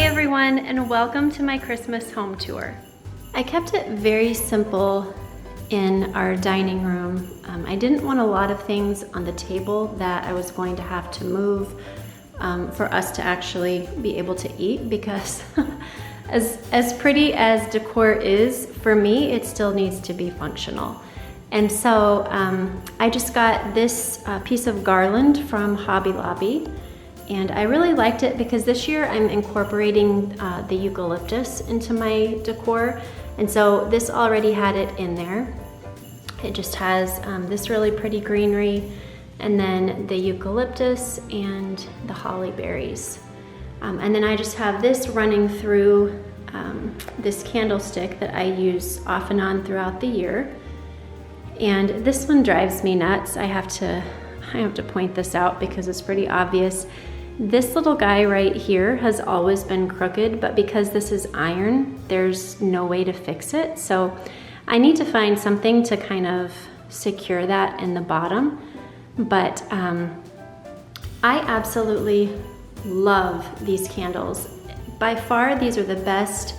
everyone, and welcome to my Christmas home tour. I kept it very simple in our dining room. I didn't want a lot of things on the table that I was going to have to move for us to actually be able to eat, because as pretty as decor is, for me, it still needs to be functional. And so I just got this piece of garland from Hobby Lobby, and I really liked it because this year I'm incorporating the eucalyptus into my decor, and so this already had it in there. It just has this really pretty greenery, and then the eucalyptus and the holly berries. And then I just have this running through this candlestick that I use off and on throughout the year. And this one drives me nuts. I have to point this out because it's pretty obvious. This little guy right here has always been crooked, but because this is iron, there's no way to fix it. So I need to find something to kind of secure that in the bottom. But I absolutely love these candles. By far, these are the best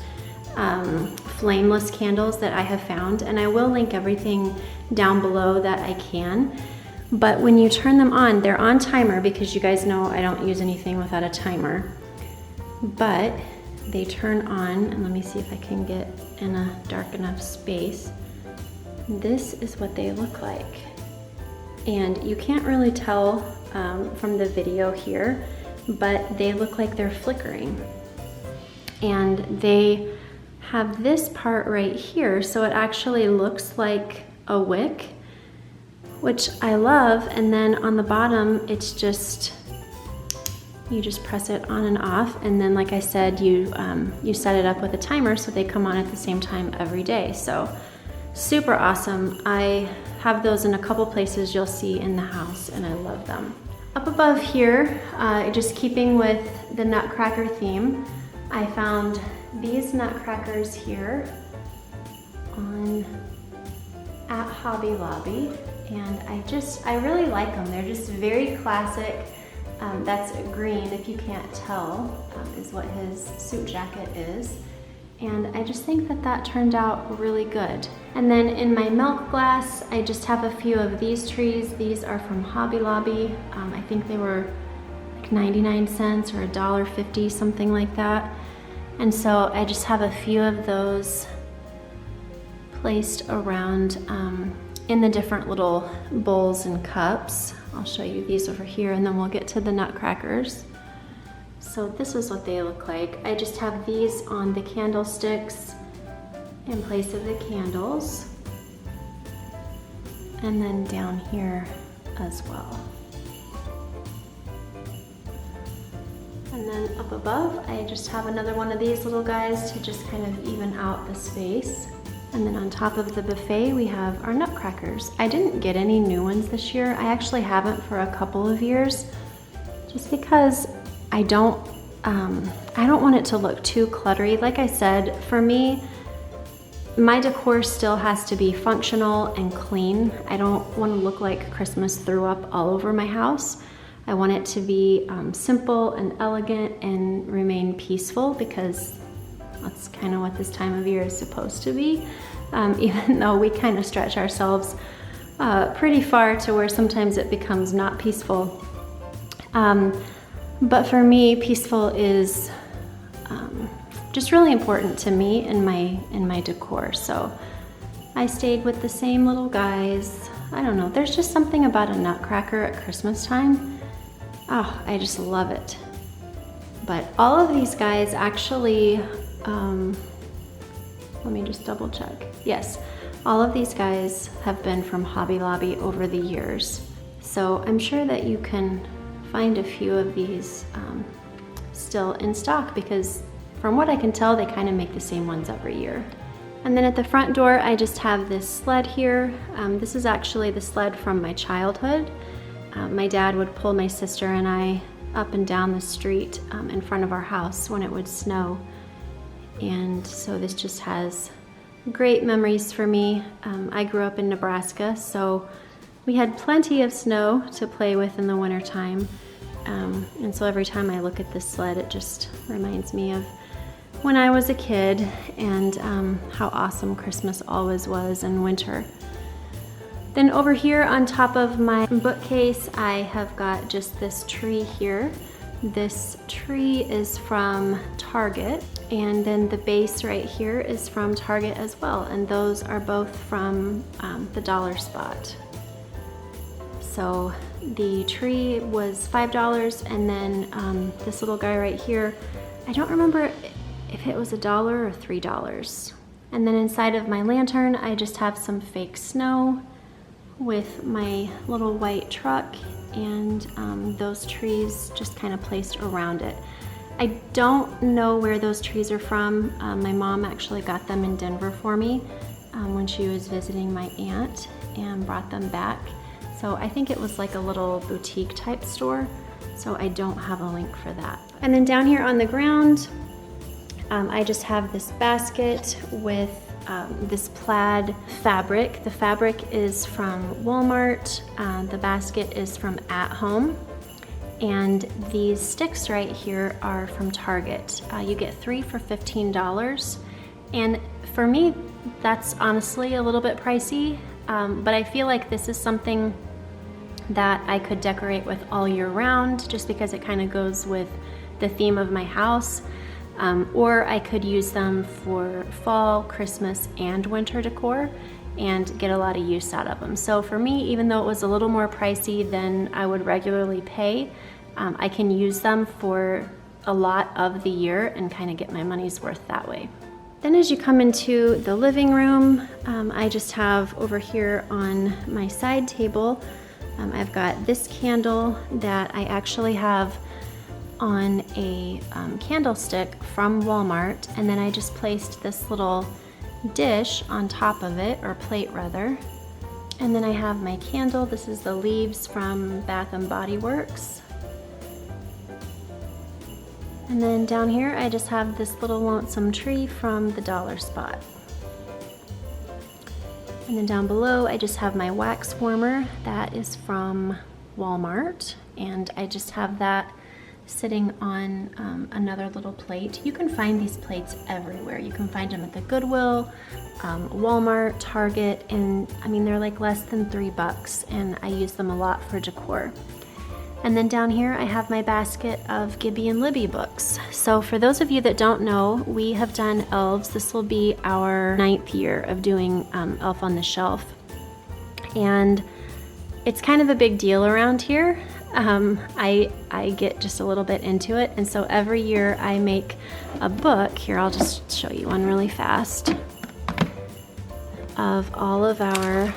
flameless candles that I have found, and I will link everything down below that I can. But when you turn them on, they're on timer because you guys know I don't use anything without a timer. But they turn on, and let me see if I can get in a dark enough space. This is what they look like. And you can't really tell from the video here, but they look like they're flickering. And they have this part right here, so it actually looks like a wick, which I love. And then on the bottom, it's just, you just press it on and off, and then like I said, you set it up with a timer so they come on at the same time every day. So super awesome. I have those in a couple places you'll see in the house, and I love them. Up above here, just keeping with the Nutcracker theme, I found these Nutcrackers here at Hobby Lobby, and I really like them. They're just very classic. That's green, if you can't tell, is what his suit jacket is. And I just think that turned out really good. And then in my milk glass, I just have a few of these trees. These are from Hobby Lobby. I think they were like 99 cents or $1.50, something like that. And so I just have a few of those placed around in the different little bowls and cups. I'll show you these over here, and then we'll get to the Nutcrackers. So this is what they look like. I just have these on the candlesticks in place of the candles, and then down here as well. And then up above, I just have another one of these little guys to just kind of even out the space. And then on top of the buffet, we have our Nutcrackers. I didn't get any new ones this year. I actually haven't for a couple of years, just because I don't want it to look too cluttery. Like I said, for me, my decor still has to be functional and clean. I don't want to look like Christmas threw up all over my house. I want it to be simple and elegant and remain peaceful, because that's kind of what this time of year is supposed to be, even though we kind of stretch ourselves pretty far to where sometimes it becomes not peaceful. But for me, peaceful is just really important to me in my decor. So I stayed with the same little guys. I don't know, there's just something about a Nutcracker at Christmas time. Oh, I just love it. But all of these guys actually, let me just double check. Yes, all of these guys have been from Hobby Lobby over the years. So I'm sure that you can find a few of these still in stock, because from what I can tell, they kind of make the same ones every year. And then at the front door, I just have this sled here. This is actually the sled from my childhood. My dad would pull my sister and I up and down the street in front of our house when it would snow. And so this just has great memories for me. I grew up in Nebraska, so we had plenty of snow to play with in the wintertime. And so every time I look at this sled, it just reminds me of when I was a kid and how awesome Christmas always was and winter. Then over here on top of my bookcase, I have got just this tree here. This tree is from Target, and then the base right here is from Target as well, and those are both from the dollar spot. So the tree was $5, and then this little guy right here, I don't remember if it was $1 or $3. And then inside of my lantern, I just have some fake snow with my little white truck and those trees just kind of placed around it. I don't know where those trees are from. My mom actually got them in Denver for me when she was visiting my aunt and brought them back. So I think it was like a little boutique type store. So I don't have a link for that. And then down here on the ground, I just have this basket with this plaid fabric. The fabric is from Walmart. The basket is from At Home. And these sticks right here are from Target. You get 3 for $15. And for me, that's honestly a little bit pricey, but I feel like this is something that I could decorate with all year round just because it kind of goes with the theme of my house. Or I could use them for fall, Christmas, and winter decor and get a lot of use out of them. So for me, even though it was a little more pricey than I would regularly pay, I can use them for a lot of the year and kind of get my money's worth that way. Then as you come into the living room, I just have over here on my side table, I've got this candle that I actually have on a candlestick from Walmart, and then I just placed this little dish on top of it, or plate rather. And then I have my candle. This is the leaves from Bath and Body Works. And then down here I just have this little lonesome tree from the dollar spot. And then down below I just have my wax warmer that is from Walmart, and I just have that sitting on another little plate. You can find these plates everywhere. You can find them at the Goodwill, Walmart, Target, and I mean they're like less than $3, and I use them a lot for decor. And then down here I have my basket of Gibby and Libby books. So for those of you that don't know, we have done elves. This will be our 9th year of doing Elf on the Shelf, and it's kind of a big deal around here. I get just a little bit into it, and so every year I make a book. Here, I'll just show you one really fast of all of our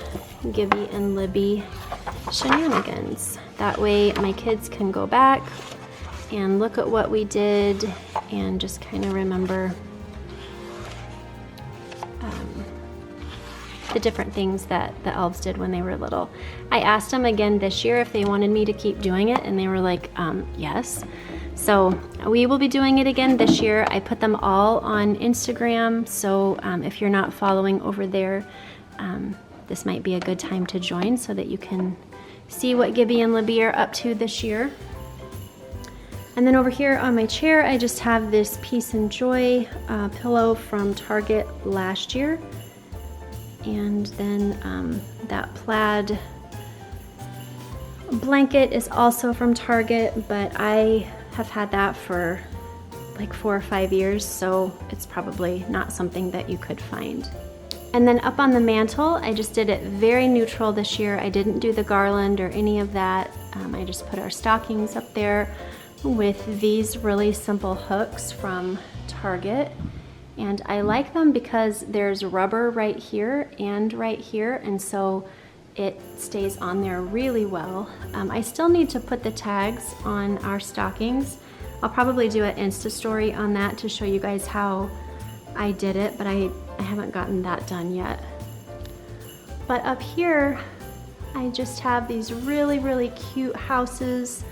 Gibby and Libby shenanigans. That way my kids can go back and look at what we did and just kind of remember the different things that the elves did when they were little. I asked them again this year if they wanted me to keep doing it, and they were like, yes. So we will be doing it again this year. I put them all on Instagram, so if you're not following over there, this might be a good time to join so that you can see what Gibby and Libby are up to this year. And then over here on my chair, I just have this Peace and Joy pillow from Target last year. And then that plaid blanket is also from Target, but I have had that for like 4 or 5 years, so it's probably not something that you could find. And then up on the mantle, I just did it very neutral this year. I didn't do the garland or any of that. I just put our stockings up there with these really simple hooks from Target. And I like them because there's rubber right here, and so it stays on there really well. I still need to put the tags on our stockings. I'll probably do an Insta story on that to show you guys how I did it, but I haven't gotten that done yet. But up here, I just have these really, really cute houses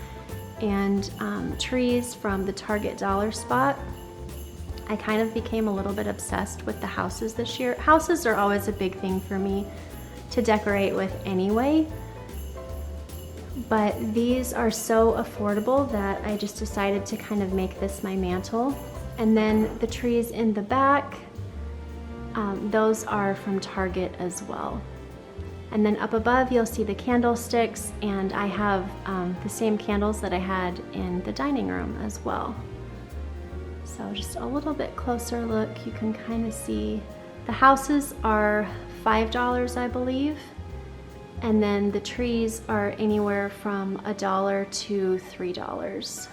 and trees from the Target dollar spot. I kind of became a little bit obsessed with the houses this year. Houses are always a big thing for me to decorate with anyway, but these are so affordable that I just decided to kind of make this my mantle. And then the trees in the back, those are from Target as well. And then up above you'll see the candlesticks, and I have the same candles that I had in the dining room as well. So just a little bit closer look, you can kind of see the houses are $5, I believe, and then the trees are anywhere from $1 to $3.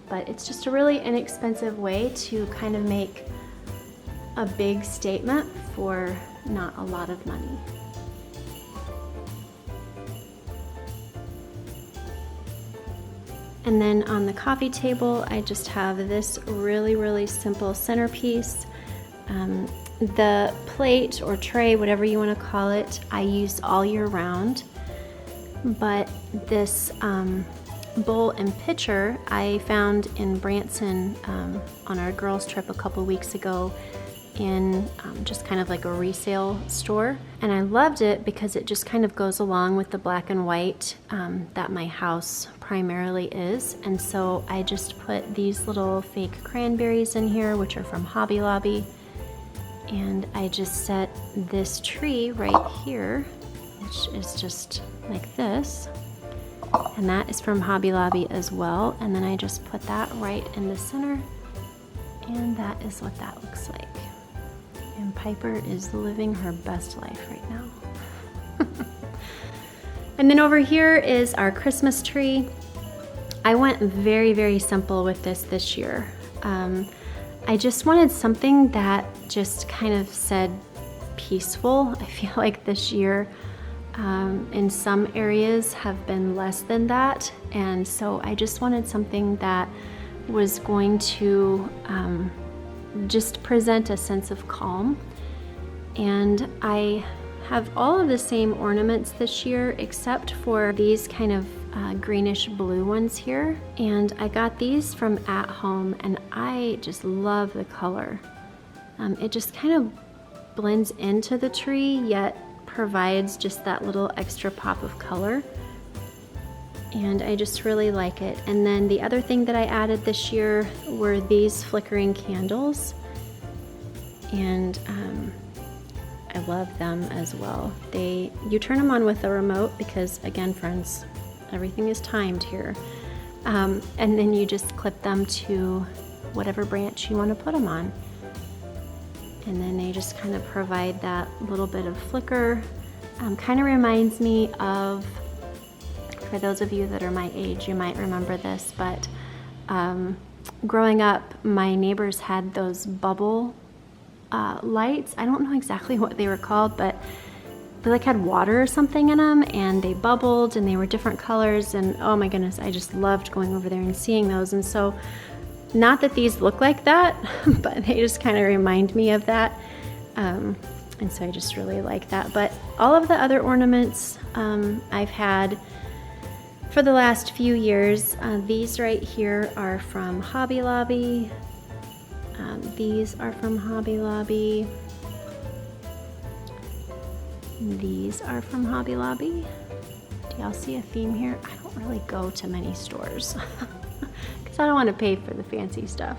But it's just a really inexpensive way to kind of make a big statement for not a lot of money. And then on the coffee table, I just have this really simple centerpiece. The plate or tray, whatever you want to call it, I use all year round. But this bowl and pitcher I found in Branson on our girls' trip a couple weeks ago in just kind of like a resale store, and I loved it because it just kind of goes along with the black and white that my house primarily is. And so I just put these little fake cranberries in here, which are from Hobby Lobby, and I just set this tree right here, which is just like this, and that is from Hobby Lobby as well. And then I just put that right in the center, and that is what that looks like. And Piper is living her best life right now. And then over here is our Christmas tree. I went very simple with this year. I just wanted something that just kind of said peaceful. I feel like this year in some areas have been less than that, and so I just wanted something that was going to just present a sense of calm. And I have all of the same ornaments this year except for these kind of greenish blue ones here, and I got these from At Home, and I just love the color. It just kind of blends into the tree yet provides just that little extra pop of color, and I just really like it. And then the other thing that I added this year were these flickering candles, and I love them as well. You turn them on with a remote because, again, friends, everything is timed here, and then you just clip them to whatever branch you want to put them on, and then they just kind of provide that little bit of flicker. Kind of reminds me of, for those of you that are my age, you might remember this, but growing up, my neighbors had those bubble lights. I don't know exactly what they were called, but they like had water or something in them, and they bubbled, and they were different colors, and oh my goodness, I just loved going over there and seeing those. And so, not that these look like that, but they just kind of remind me of that. And so I just really like that. But all of the other ornaments I've had for the last few years. These right here are from Hobby Lobby. These are from Hobby Lobby. These are from Hobby Lobby. Do y'all see a theme here? I don't really go to many stores because I don't want to pay for the fancy stuff.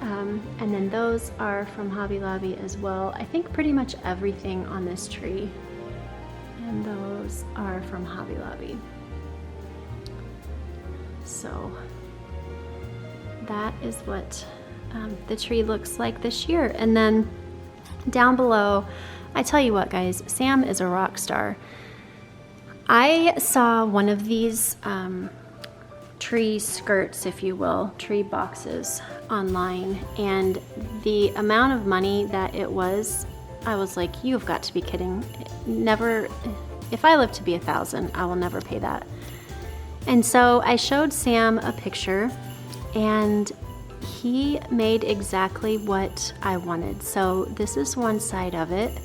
And then those are from Hobby Lobby as well. I think pretty much everything on this tree. And those are from Hobby Lobby. So that is what the tree looks like this year. And then down below, I tell you what, guys, Sam is a rock star. I saw one of these tree skirts, if you will, tree boxes online, and the amount of money that it was, I was like, you've got to be kidding. Never, if I live to be 1,000, I will never pay that. And so I showed Sam a picture, and he made exactly what I wanted. So this is one side of it,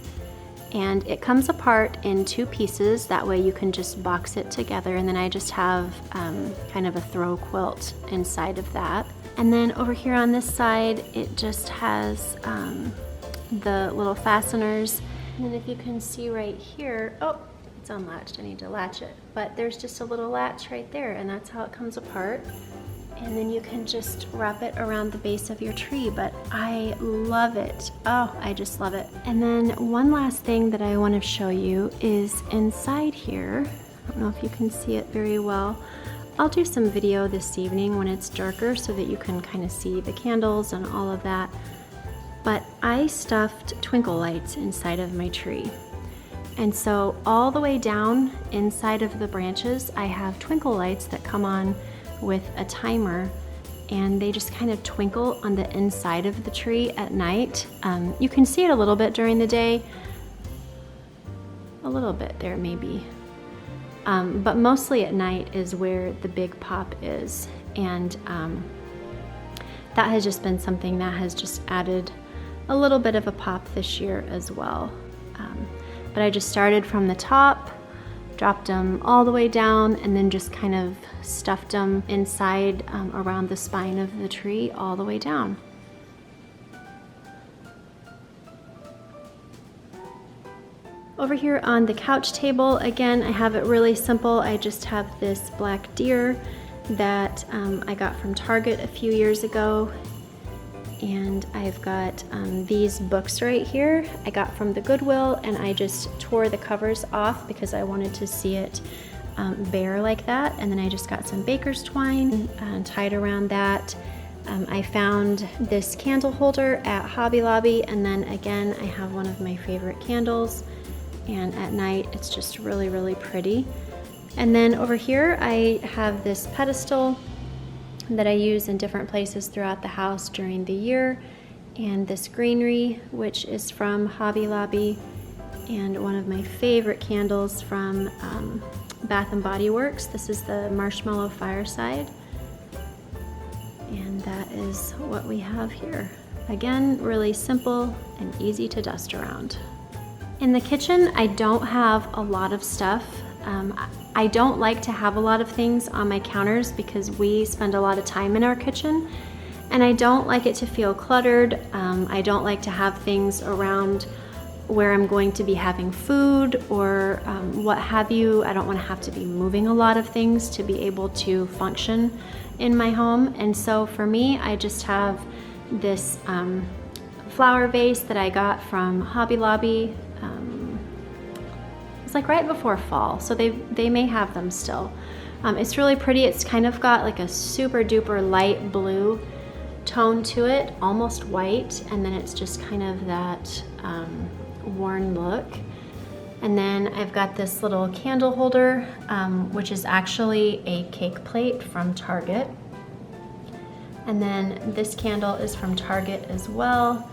and it comes apart in 2 pieces. That way you can just box it together, and then I just have kind of a throw quilt inside of that. And then over here on this side, it just has the little fasteners, And then if you can see right here, oh, it's unlatched, I need to latch it. But there's just a little latch right there, and that's how it comes apart. And then you can just wrap it around the base of your tree, but I love it. Oh, I just love it. And then one last thing that I want to show you is inside here. I don't know if you can see it very well. I'll do some video this evening when it's darker so that you can kind of see the candles and all of that. But I stuffed twinkle lights inside of my tree. And so all the way down inside of the branches, I have twinkle lights that come on with a timer, and they just kind of twinkle on the inside of the tree at night. You can see it a little bit during the day, a little bit there maybe. But mostly at night is where the big pop is. And that has just been something that has just added a little bit of a pop this year as well. But I just started from the top, dropped them all the way down, and then just kind of stuffed them inside around the spine of the tree all the way down. Over here on the couch table, again, I have it really simple. I just have this black deer that I got from Target a few years ago. And I've got these books right here I got from the Goodwill, and I just tore the covers off because I wanted to see it bare like that. And then I just got some baker's twine and tied around that. I found this candle holder at Hobby Lobby, and then again I have one of my favorite candles, and at night it's just really, really pretty. And then over here I have this pedestal that I use in different places throughout the house during the year, and this greenery, which is from Hobby Lobby, and one of my favorite candles from Bath & Body Works. This is the Marshmallow Fireside, and that is what we have here. Again, really simple and easy to dust around. In the kitchen, I don't have a lot of stuff. I don't like to have a lot of things on my counters because we spend a lot of time in our kitchen, and I don't like it to feel cluttered. I don't like to have things around where I'm going to be having food or what have you. I don't want to have to be moving a lot of things to be able to function in my home. And so for me, I just have this flower vase that I got from Hobby Lobby. It's like right before fall, so they may have them still. It's really pretty. It's kind of got like a super duper light blue tone to it, almost white, and then it's just kind of that worn look. And then I've got this little candle holder, which is actually a cake plate from Target. And then this candle is from Target as well.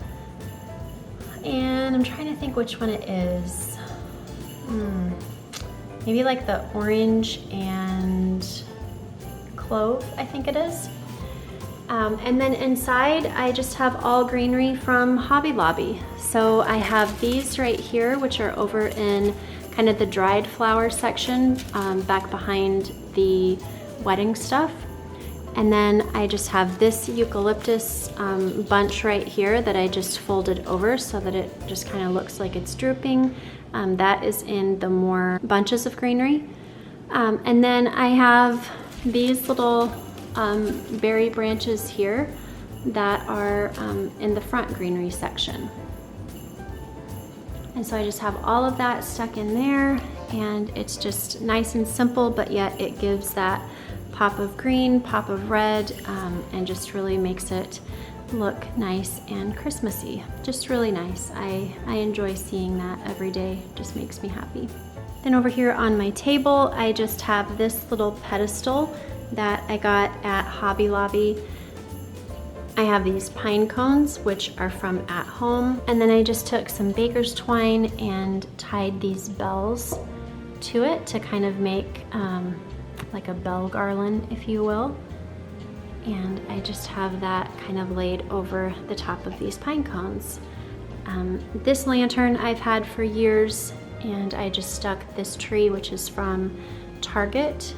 And I'm trying to think which one it is. Maybe like the orange and clove, I think it is. And then inside, I just have all greenery from Hobby Lobby. So I have these right here, which are over in kind of the dried flower section, back behind the wedding stuff. And then I just have this eucalyptus bunch right here that I just folded over so that it just kind of looks like it's drooping. That is in the more bunches of greenery. And then I have these little berry branches here that are in the front greenery section. And so I just have all of that stuck in there, and it's just nice and simple, but yet it gives that pop of green, pop of red, and just really makes it look nice and Christmassy. Just really nice. I enjoy seeing that every day. Just makes me happy. Then over here on my table, I just have this little pedestal that I got at Hobby Lobby. I have these pine cones, which are from At Home. And then I just took some baker's twine and tied these bells to it to kind of make like a bell garland, if you will. And I just have that kind of laid over the top of these pine cones. This lantern I've had for years, and I just stuck this tree, which is from Target.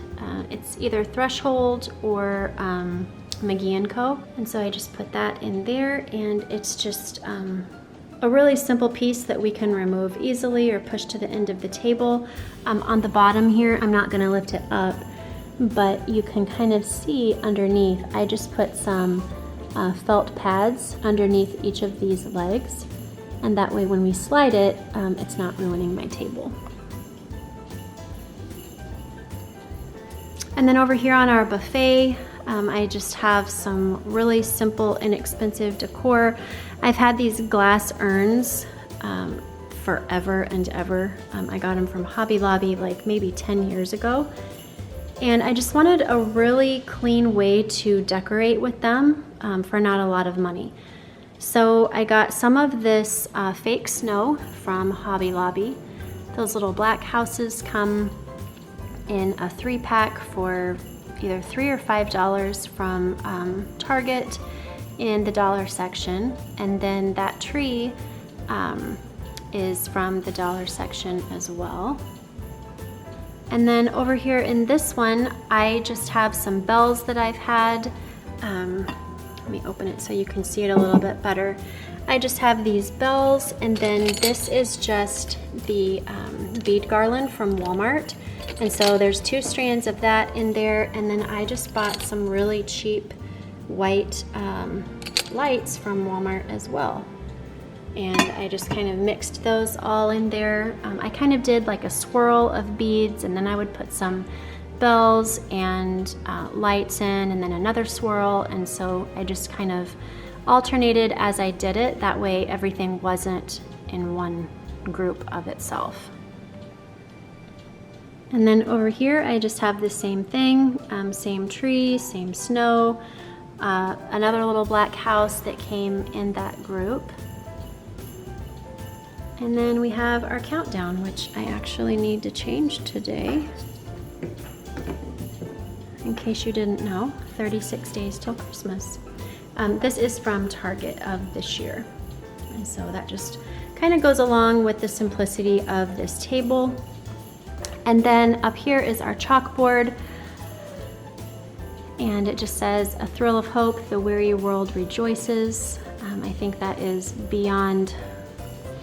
It's either Threshold or McGee & Co. And so I just put that in there, and it's just a really simple piece that we can remove easily or push to the end of the table. On the bottom here, I'm not gonna lift it up, but you can kind of see underneath, I just put some felt pads underneath each of these legs, and that way when we slide it, it's not ruining my table. And then over here on our buffet, I just have some really simple, inexpensive decor. I've had these glass urns forever and ever. I got them from Hobby Lobby like maybe 10 years ago. And I just wanted a really clean way to decorate with them for not a lot of money. So I got some of this fake snow from Hobby Lobby. Those little black houses come in a 3-pack for either $3 or $5 from Target in the dollar section. And then that tree is from the dollar section as well. And then over here in this one, I just have some bells that I've had. Let me open it so you can see it a little bit better. I just have these bells, and then this is just the bead garland from Walmart. And so there's 2 strands of that in there, and then I just bought some really cheap white lights from Walmart as well. And I just kind of mixed those all in there. I kind of did like a swirl of beads, and then I would put some bells and lights in, and then another swirl, and so I just kind of alternated as I did it. That way everything wasn't in one group of itself. And then over here I just have the same thing, same tree, same snow, another little black house that came in that group. And then we have our countdown, which I actually need to change today. In case you didn't know, 36 days till Christmas. This is from Target of this year. And so that just kind of goes along with the simplicity of this table. And then up here is our chalkboard. And it just says, "A thrill of hope, the weary world rejoices." I think that is beyond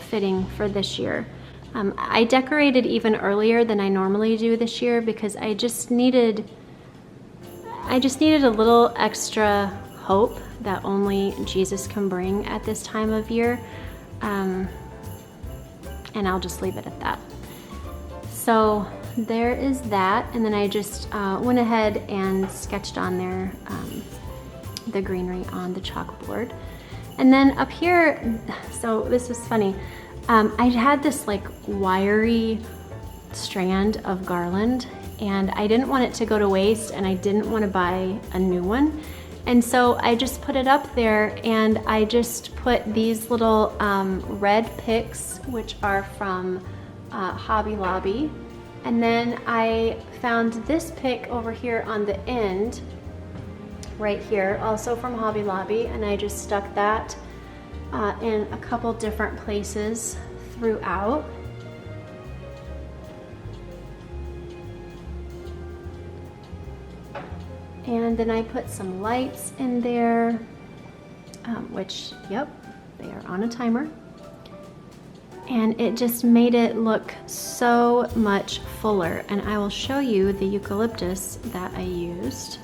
fitting for this year. I decorated even earlier than I normally do this year because I just needed a little extra hope that only Jesus can bring at this time of year. And I'll just leave it at that. So there is that, and then I just went ahead and sketched on there the greenery on the chalkboard. And then up here, so this was funny, I had this like wiry strand of garland, and I didn't want it to go to waste, and I didn't want to buy a new one. And so I just put it up there, and I just put these little red picks, which are from Hobby Lobby. And then I found this pick over here on the end, right here, also from Hobby Lobby, and I just stuck that in a couple different places throughout. And then I put some lights in there, which, yep, they are on a timer. And it just made it look so much fuller. And I will show you the eucalyptus that I used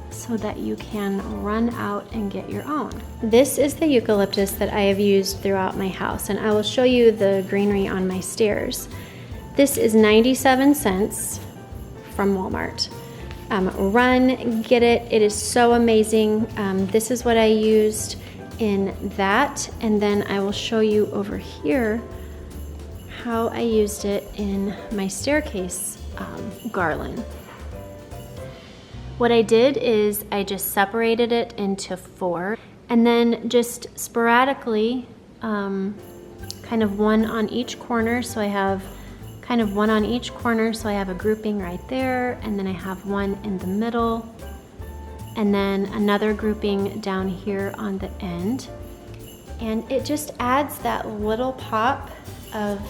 so that you can run out and get your own. This is the eucalyptus that I have used throughout my house, and I will show you the greenery on my stairs. This is 97 cents from Walmart. Run, get it. It is so amazing. This is what I used in that, and then I will show you over here how I used it in my staircase garland. What I did is I just separated it into 4, and then just sporadically kind of one on each corner, so I have kind of one on each corner, so I have a grouping right there, and then I have one in the middle, and then another grouping down here on the end. And it just adds that little pop of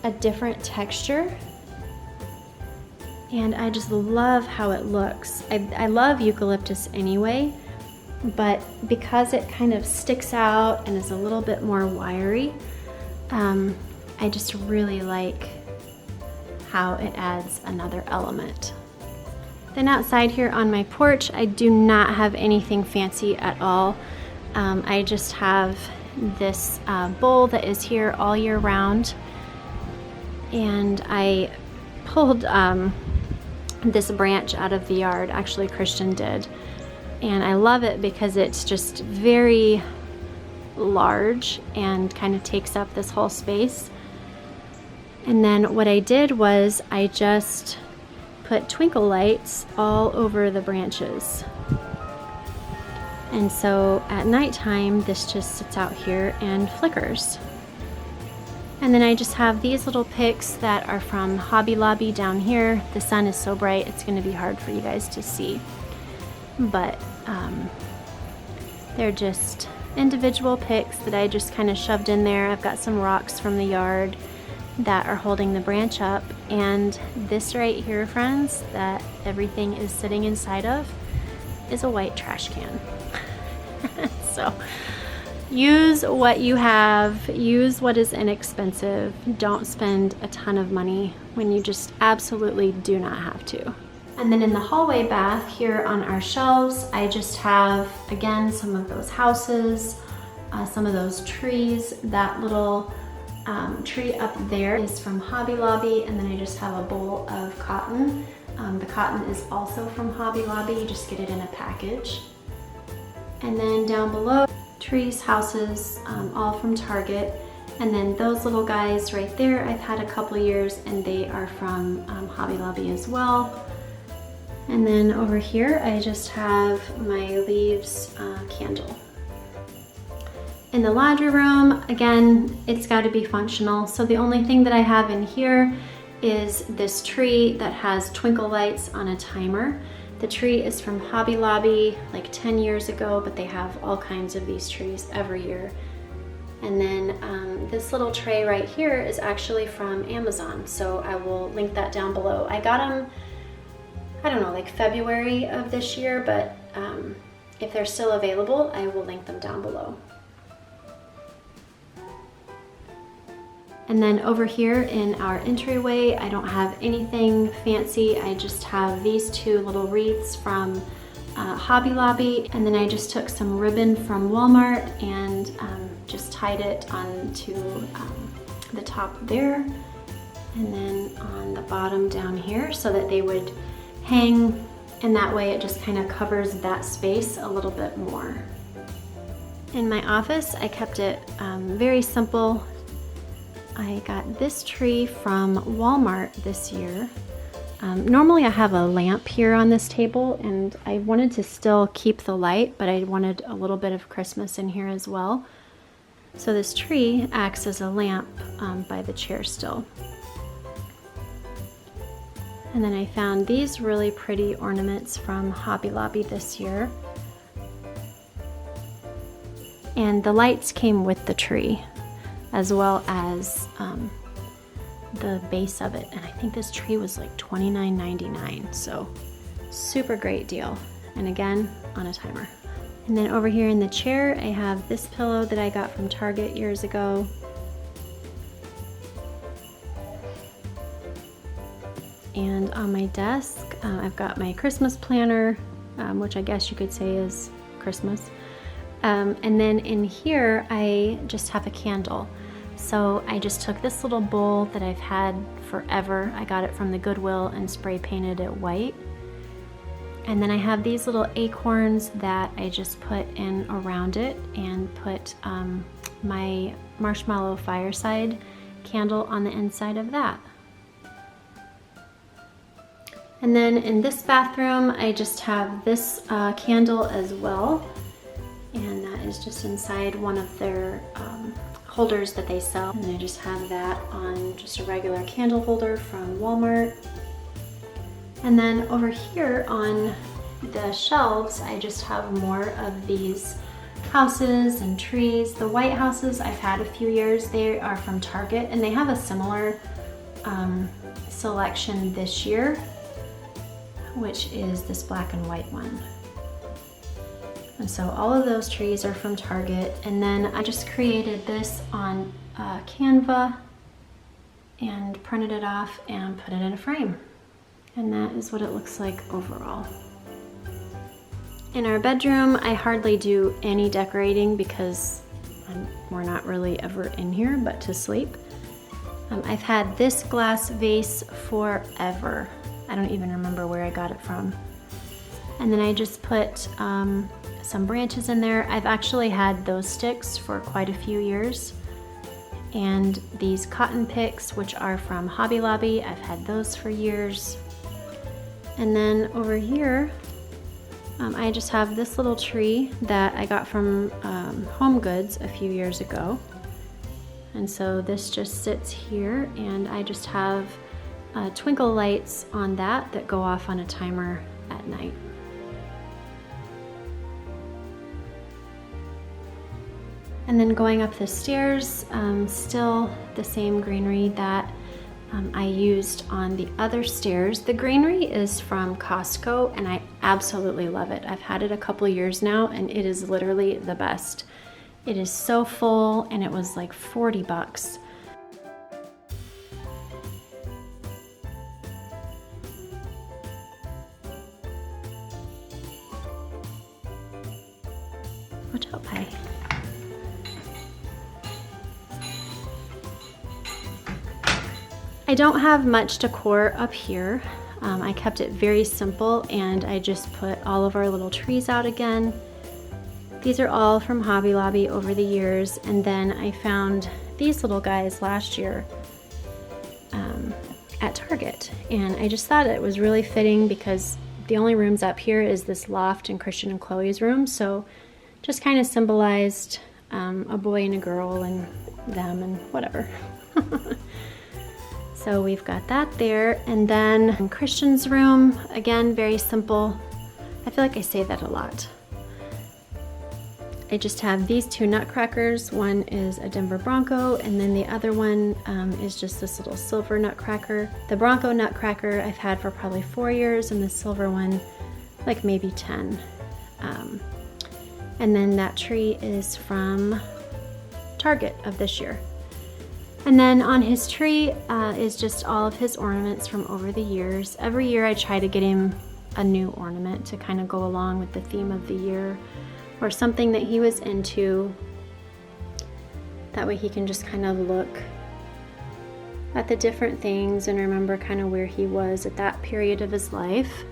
a different texture, and I just love how it looks. I love eucalyptus anyway, but because it kind of sticks out and is a little bit more wiry, I just really like how it adds another element. Then outside here on my porch, I do not have anything fancy at all. I just have this bowl that is here all year round, and I pulled this branch out of the yard. Actually, Christian did, and I love it because it's just very large and kind of takes up this whole space. And then what I did was I just put twinkle lights all over the branches. And so at nighttime, this just sits out here and flickers. And then I just have these little picks that are from Hobby Lobby down here. The sun is so bright, it's gonna be hard for you guys to see. But they're just individual picks that I just kind of shoved in there. I've got some rocks from the yard that are holding the branch up, and this right here, friends, that everything is sitting inside of is a white trash can. So use what you have, use what is inexpensive. Don't spend a ton of money when you just absolutely do not have to. And then in the hallway bath here on our shelves, I just have, again, some of those houses, some of those trees. That little tree up there is from Hobby Lobby, and then I just have a bowl of cotton. The cotton is also from Hobby Lobby, you just get it in a package. And then down below, trees, houses, all from Target. And then those little guys right there, I've had a couple years, and they are from Hobby Lobby as well. And then over here, I just have my leaves candle. In the laundry room, again, it's got to be functional. So the only thing that I have in here is this tree that has twinkle lights on a timer. The tree is from Hobby Lobby like 10 years ago, but they have all kinds of these trees every year. And then this little tray right here is actually from Amazon, so I will link that down below. I got them, I don't know, like February of this year, but if they're still available, I will link them down below. And then over here in our entryway, I don't have anything fancy. I just have these two little wreaths from Hobby Lobby. And then I just took some ribbon from Walmart and just tied it onto the top there. And then on the bottom down here so that they would hang. And that way it just kind of covers that space a little bit more. In my office, I kept it very simple. I got this tree from Walmart this year. Normally I have a lamp here on this table, and I wanted to still keep the light, but I wanted a little bit of Christmas in here as well. So this tree acts as a lamp by the chair still. And then I found these really pretty ornaments from Hobby Lobby this year. And the lights came with the tree, as well as the base of it. And I think this tree was like $29.99, so super great deal. And again, on a timer. And then over here in the chair, I have this pillow that I got from Target years ago. And on my desk, I've got my Christmas planner, which I guess you could say is Christmas. And then in here, I just have a candle. So I just took this little bowl that I've had forever. I got it from the Goodwill and spray painted it white. And then I have these little acorns that I just put in around it and put my marshmallow fireside candle on the inside of that. And then in this bathroom, I just have this candle as well. And that is just inside one of their holders that they sell. And I just have that on just a regular candle holder from Walmart. And then over here on the shelves, I just have more of these houses and trees. The white houses I've had a few years. They are from Target, and they have a similar selection this year, which is this black and white one. And so all of those trees are from Target. And then I just created this on Canva and printed it off and put it in a frame. And that is what it looks like overall. In our bedroom, I hardly do any decorating because we're not really ever in here but to sleep. I've had this glass vase forever. I don't even remember where I got it from. And then I just put some branches in there. I've actually had those sticks for quite a few years. And these cotton picks, which are from Hobby Lobby, I've had those for years. And then over here, I just have this little tree that I got from Home Goods a few years ago. And so this just sits here, and I just have twinkle lights on that go off on a timer at night. And then going up the stairs, still the same greenery that I used on the other stairs. The greenery is from Costco and I absolutely love it. I've had it a couple years now and it is literally the best. It is so full and it was like 40 bucks. Watch out, Pi. I don't have much decor up here. I kept it very simple and I just put all of our little trees out again. These are all from Hobby Lobby over the years, and then I found these little guys last year at Target, and I just thought it was really fitting because the only rooms up here is this loft and Christian and Chloe's room, so just kind of symbolized a boy and a girl and them and whatever. So we've got that there, and then in Christian's room, again, very simple. I feel like I say that a lot. I just have these two Nutcrackers. One is a Denver Bronco, and then the other one is just this little silver Nutcracker. The Bronco Nutcracker I've had for probably 4 years, and the silver one like maybe 10. And then that tree is from Target of this year. And then on his tree is just all of his ornaments from over the years. Every year I try to get him a new ornament to kind of go along with the theme of the year, or something that he was into. That way he can just kind of look at the different things and remember kind of where he was at that period of his life.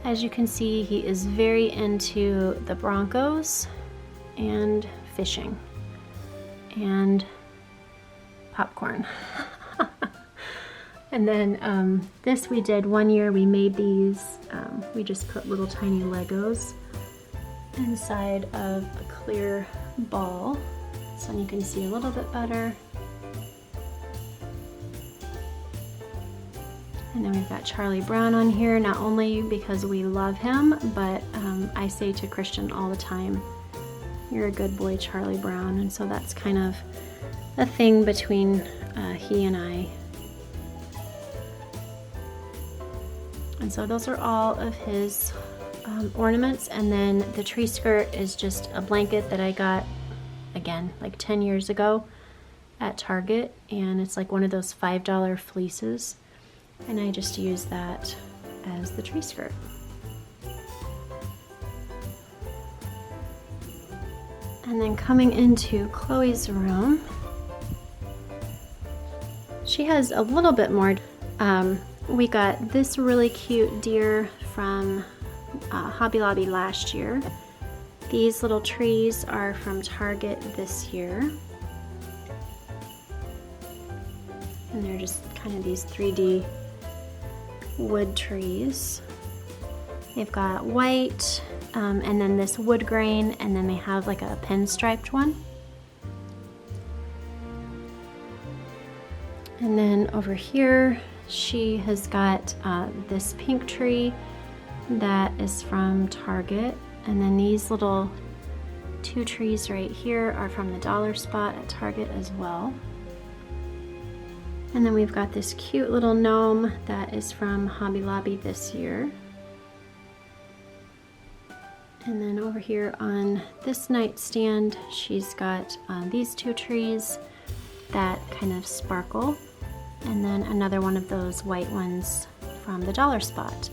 As you can see, he is very into the Broncos and fishing and popcorn. And then this we did one year, we made these, we just put little tiny Legos inside of a clear ball so you can see a little bit better. And then we've got Charlie Brown on here, not only because we love him, but I say to Christian all the time, "You're a good boy, Charlie Brown." And so that's kind of a thing between he and I. And so those are all of his ornaments. And then the tree skirt is just a blanket that I got, again, like 10 years ago at Target. And it's like one of those $5 fleeces. And I just use that as the tree skirt. And then coming into Chloe's room, she has a little bit more. We got this really cute deer from Hobby Lobby last year. These little trees are from Target this year. And they're just kind of these 3D wood trees. They've got white, and then this wood grain, and then they have like a pinstriped one. And then over here, she has got this pink tree that is from Target. And then these little 2 trees right here are from the dollar spot at Target as well. And then we've got this cute little gnome that is from Hobby Lobby this year. And then over here on this nightstand, she's got these two trees that kind of sparkle, and then another one of those white ones from the dollar spot.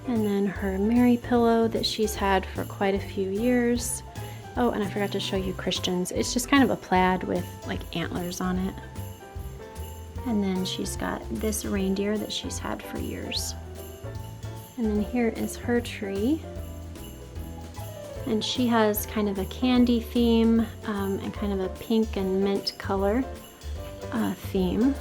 And then her Mary pillow that she's had for quite a few years. Oh, and I forgot to show you Christian's. It's just kind of a plaid with like antlers on it. And then she's got this reindeer that she's had for years. And then here is her tree. And she has kind of a candy theme and kind of a pink and mint color theme.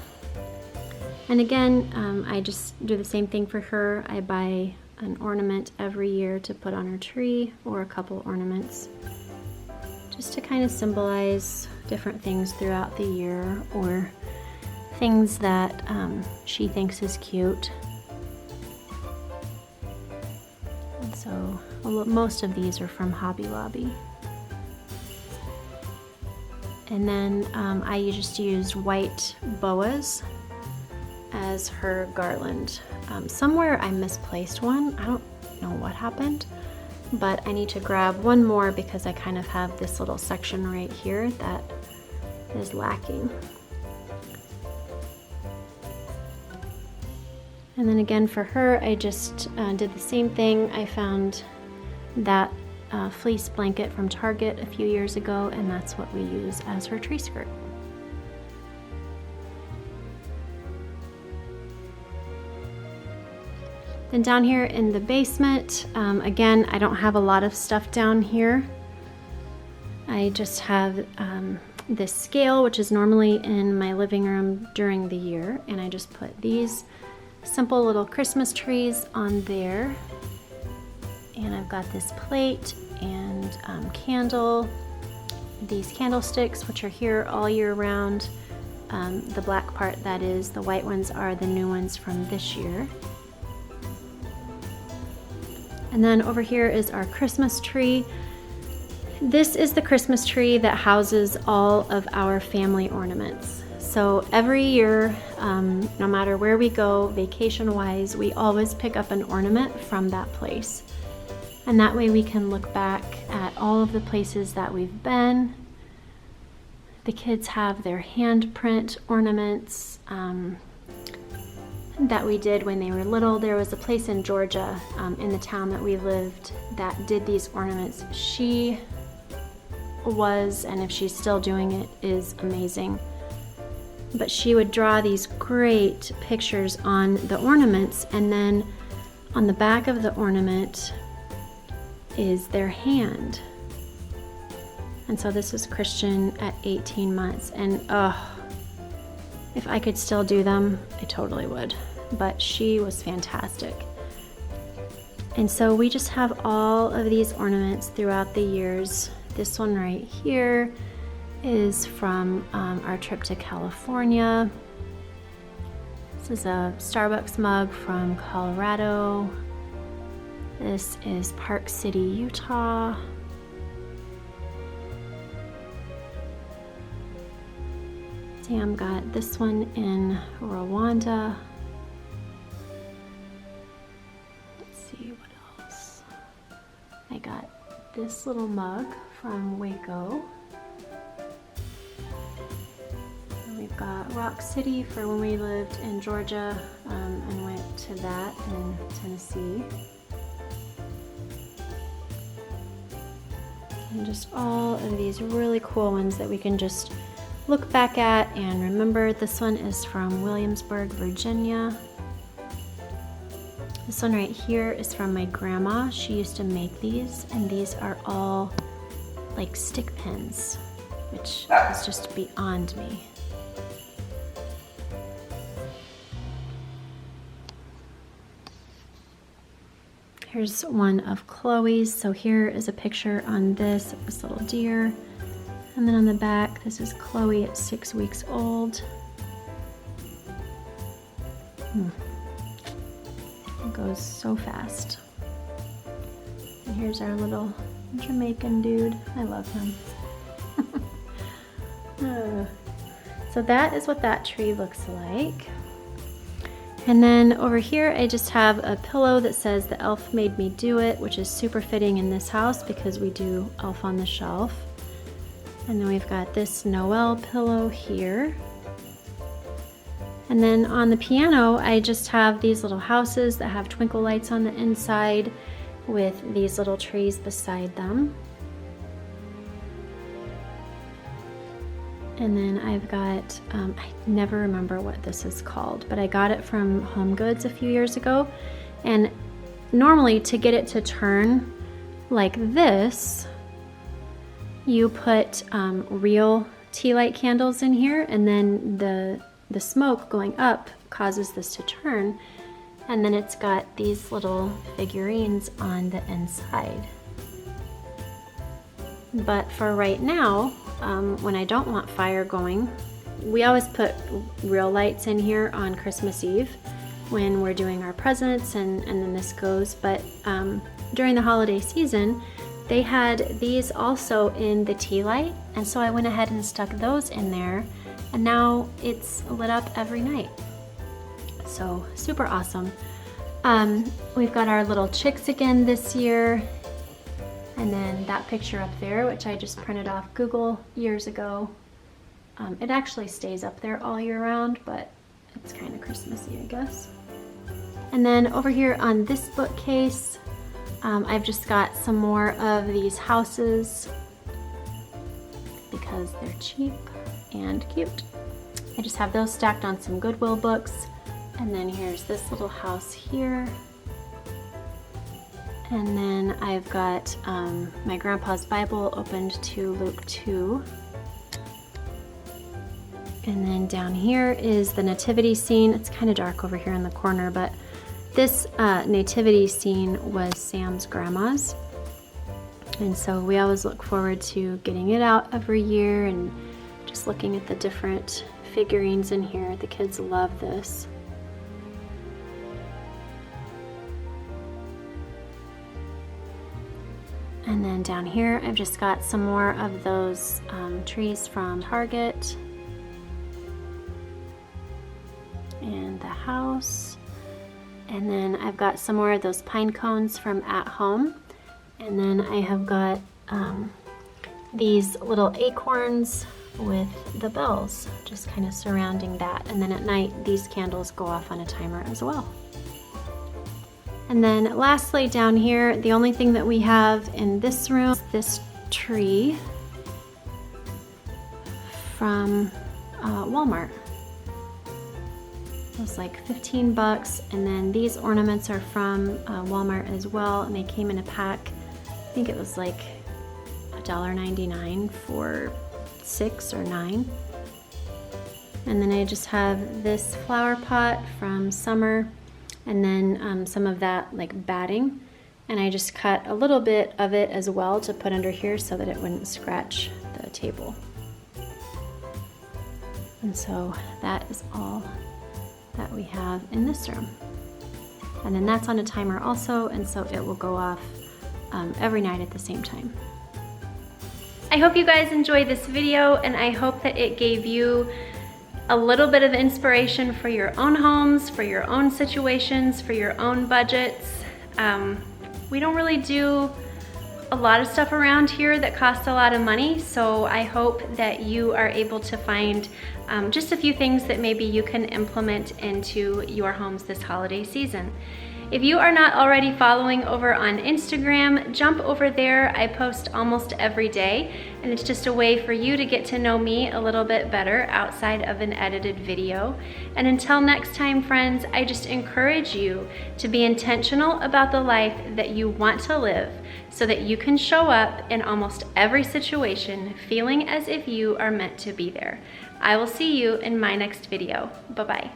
And again, I just do the same thing for her. I buy an ornament every year to put on her tree, or a couple ornaments, just to kind of symbolize different things throughout the year, or things that she thinks is cute. And so most of these are from Hobby Lobby. And then I just used white boas as her garland. Somewhere I misplaced one. I don't know what happened, but I need to grab one more because I kind of have this little section right here that is lacking. And then again for her, I just did the same thing. I found that fleece blanket from Target a few years ago, and that's what we use as her tree skirt. Then down here in the basement, again, I don't have a lot of stuff down here. I just have this scale, which is normally in my living room during the year, and I just put these simple little Christmas trees on there. And I've got this plate and candle, these candlesticks, which are here all year round. The black part, that is, the white ones are the new ones from this year. And then over here is our Christmas tree. This is the Christmas tree that houses all of our family ornaments. So every year, no matter where we go, vacation-wise, we always pick up an ornament from that place. And that way we can look back at all of the places that we've been. The kids have their handprint ornaments that we did when they were little. There was a place in Georgia, in the town that we lived, that did these ornaments. She was, and if she's still doing it, is amazing. But she would draw these great pictures on the ornaments, and then on the back of the ornament is their hand. And so this was Christian at 18 months, and if I could still do them, I totally would. But she was fantastic. And so we just have all of these ornaments throughout the years. This one right here is from our trip to California. This is a Starbucks mug from Colorado. This is Park City, Utah. Sam got this one in Rwanda. Let's see what else. I got this little mug from Waco. And we've got Rock City for when we lived in Georgia and went to that in Tennessee. And just all of these really cool ones that we can just look back at and remember. This one is from Williamsburg, Virginia. This one right here is from my grandma. She used to make these, and these are all like stick pins, which is just beyond me. Here's one of Chloe's. So here is a picture on this of this little deer. And then on the back, this is Chloe at 6 weeks old. It goes so fast. And here's our little Jamaican dude. I love him. So that is what that tree looks like. And then over here, I just have a pillow that says "The Elf Made Me Do It," which is super fitting in this house because we do Elf on the Shelf. And then we've got this Noel pillow here. And then on the piano, I just have these little houses that have twinkle lights on the inside with these little trees beside them. And then I've got, I never remember what this is called, but I got it from Home Goods a few years ago. And normally to get it to turn like this, you put real tea light candles in here, and then the smoke going up causes this to turn. And then it's got these little figurines on the inside. But for right now, when I don't want fire going, we always put real lights in here on Christmas Eve when we're doing our presents, and then this goes. But during the holiday season, they had these also in the tea light, and so I went ahead and stuck those in there, and now it's lit up every night. So super awesome. We've got our little chicks again this year. And then that picture up there, which I just printed off Google years ago. It actually stays up there all year round, but it's kind of Christmassy, I guess. And then over here on this bookcase, I've just got some more of these houses because they're cheap and cute. I just have those stacked on some Goodwill books. And then here's this little house here. And then I've got my grandpa's Bible opened to Luke 2. And then down here is the nativity scene. It's kind of dark over here in the corner, but this nativity scene was Sam's grandma's. And so we always look forward to getting it out every year and just looking at the different figurines in here. The kids love this. And then down here, I've just got some more of those trees from Target. And the house. And then I've got some more of those pine cones from At Home. And then I have got these little acorns with the bells just kind of surrounding that. And then at night, these candles go off on a timer as well. And then lastly down here, the only thing that we have in this room is this tree from Walmart. It was like 15 bucks, and then these ornaments are from Walmart as well, and they came in a pack. I think it was like $1.99 for 6 or 9. And then I just have this flower pot from Summer, and then some of that like batting, and I just cut a little bit of it as well to put under here so that it wouldn't scratch the table. And so that is all that we have in this room. And then that's on a timer also, and so it will go off every night at the same time. I hope you guys enjoyed this video, and I hope that it gave you a little bit of inspiration for your own homes, for your own situations, for your own budgets. We don't really do a lot of stuff around here that costs a lot of money, so I hope that you are able to find just a few things that maybe you can implement into your homes this holiday season. If you are not already following over on Instagram, jump over there. I post almost every day, and it's just a way for you to get to know me a little bit better outside of an edited video. And until next time, friends, I just encourage you to be intentional about the life that you want to live so that you can show up in almost every situation feeling as if you are meant to be there. I will see you in my next video. Bye-bye.